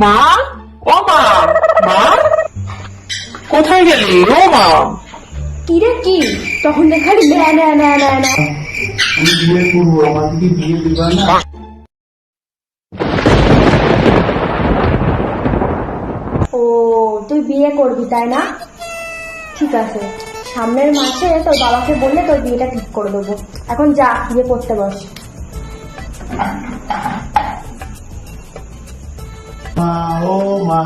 মা, ও মা, মা কোথায় গেলি? ও মা, কি রে কি? তখন দেখালি না না না না না। আমি বিয়ে করবো, আমাকে বিয়ে দিবা না? ও, তুই বিয়ে করবি তাই না? ঠিক আছে, সামনের মাসে তোর বাবাকে বললে তোর বিয়েটা ঠিক করে দেবো। এখন যা, বিয়ে করতে বস। মা, ও মা,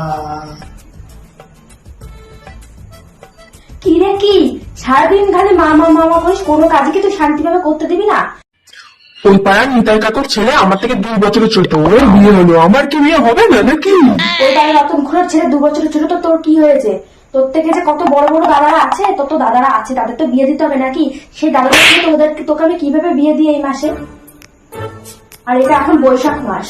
কি রে কি? সারাদিন খালি মামা মামা করিস, কোনো কাজে কি তুই শান্তিভাবে করতে দিবি না? ওই পাড়ার নিতাই কাকুর ছেলে আমার থেকে 2 বছরের ছোট, ওর বিয়ে হলো, আমার কি বিয়ে হবে না নাকি? ওই বাড়ির রতন ঘোড়ার ছেলে 2 বছরের ছোট, তো তোর কি হয়েছে? তোর থেকে যে কত বড় বড় দাদারা আছে, তোর তো দাদারা আছে, তাদের তো বিয়ে দিতে হবে নাকি? সেই দাদাদের থেকে তোকে আমি কিভাবে বিয়ে দিই এই মাসে? আর এটা এখন বৈশাখ মাস,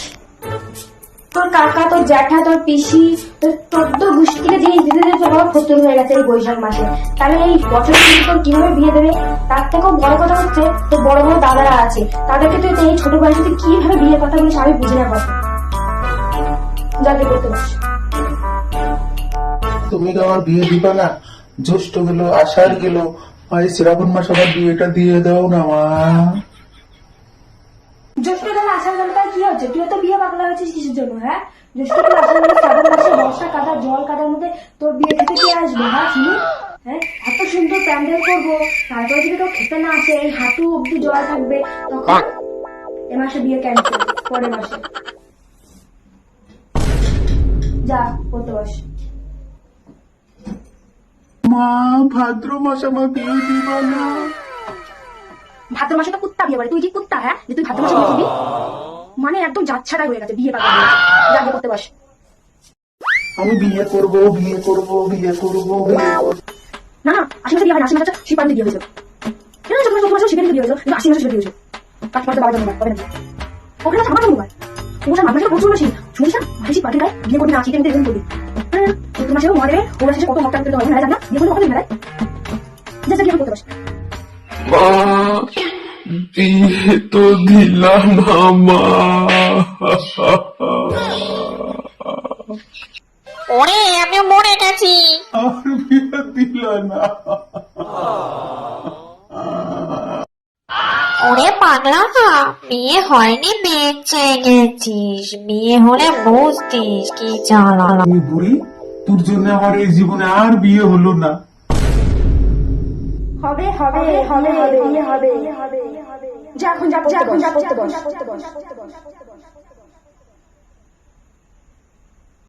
তোর কাকা, তোর জ্যাঠা, তোর পিসি, তোর 14 গোষ্ঠীকে জিনিস দিতে দিতে তোর বাবা ফতুর হয়ে গেছে এই বৈশাখ মাসে। তাহলে এই বছরের দিন তোর কিভাবে বিয়ে দেবে? তার থেকেও বড় কথা হচ্ছে তোর বড় বড় দাদারা আছে, তাদেরকে তুই এই ছোট বয়সে তুই কিভাবে বিয়ের কথা বলিস? আমি বুঝি না কথা। যাতে করতে পারছিস। তুমি তো আমার বিয়ে দিবা না? জ্যৈষ্ঠ গেল, আষাঢ় গেল, এই শ্রাবণ মাস আবার বিয়েটা দিয়ে দাও না মা। জ্যৈষ্ঠ গেলে আষাঢ় গেলে তার কি হচ্ছে? তুই তো বিয়ে পাগলা হয়েছিস কিসের জন্য? হ্যাঁ, জ্যৈষ্ঠ গেলে আষাঢ় গেলে শ্রাবণ মাসে বর্ষা কাদা জল কাদার মধ্যে তোর বিয়ে খেতে কে আসবে? হ্যাঁ শুনি, হ্যাঁ এত সুন্দর প্যান্ডেল করবো, তারপরে যদি কেউ খেতে না আসে, এই হাঁটু অব্দি জল থাকবে, তখন এ মাসে বিয়ে ক্যান্সেল, পরের মাসে। যা করতে বস। মা, ভাদ্র মাস আমার বিয়ে দিবা না? ভাদ্র মাসে তো কুত্তা বিয়ে করে, তুই কি কুত্তা? হ্যাঁ, যে তুই ভাদ্র মাসে বিয়ে করবি? মানে একদম যাচ্ছাড়াই হয়ে গেছে, বিয়ে পাগলা হয়ে গেছে। যা বিয়ে করতে বস। আমি বিয়ে করবো, বিয়ে করবো, বিয়ে করবো, বিয়ে করবো। না না, আশি মাসে বিয়ে হয় না, আশি মাসে শিবান্তে বিয়ে হয়েছিল। কেন চোদ্দ মাসে শিবান্তে বিয়ে হয়েছিল, কিন্তু 80 মাসে বিয়ে হয়েছিল। কাজ করতে বাবা জন্ম হবে না, ওখানে আমার জন্ম হয়। তোমার মাঝে মাসে প্রচুর বেশি শুনিস না, মাসে পাঠিয়ে দেয় বিয়ে করবি না, শীতের মধ্যে এরকম করবি। হ্যাঁ, চোদ্দ মাসেও মা দেবে, ওরা শেষে কত হকটা করতে হবে মেলায়, না বিয়ে করলে কত মেলায়। যা যা বিয়ে করতে বস। মা, বিয়ে তো দিলাম না মা। ওরে আমি মরে গেছি। আর বিয়ে দিল না। ওরে পাগলা, বিয়ে হয়নি বেঁচে গেছিস, বিয়ে হলে বুঝতিস কি জ্বালা। আমি বুড়ি, তোর জন্য আমার এই জীবনে আর বিয়ে হলো না। হবে হবে হবে হবে হবে। যা এখন যা করতে বস।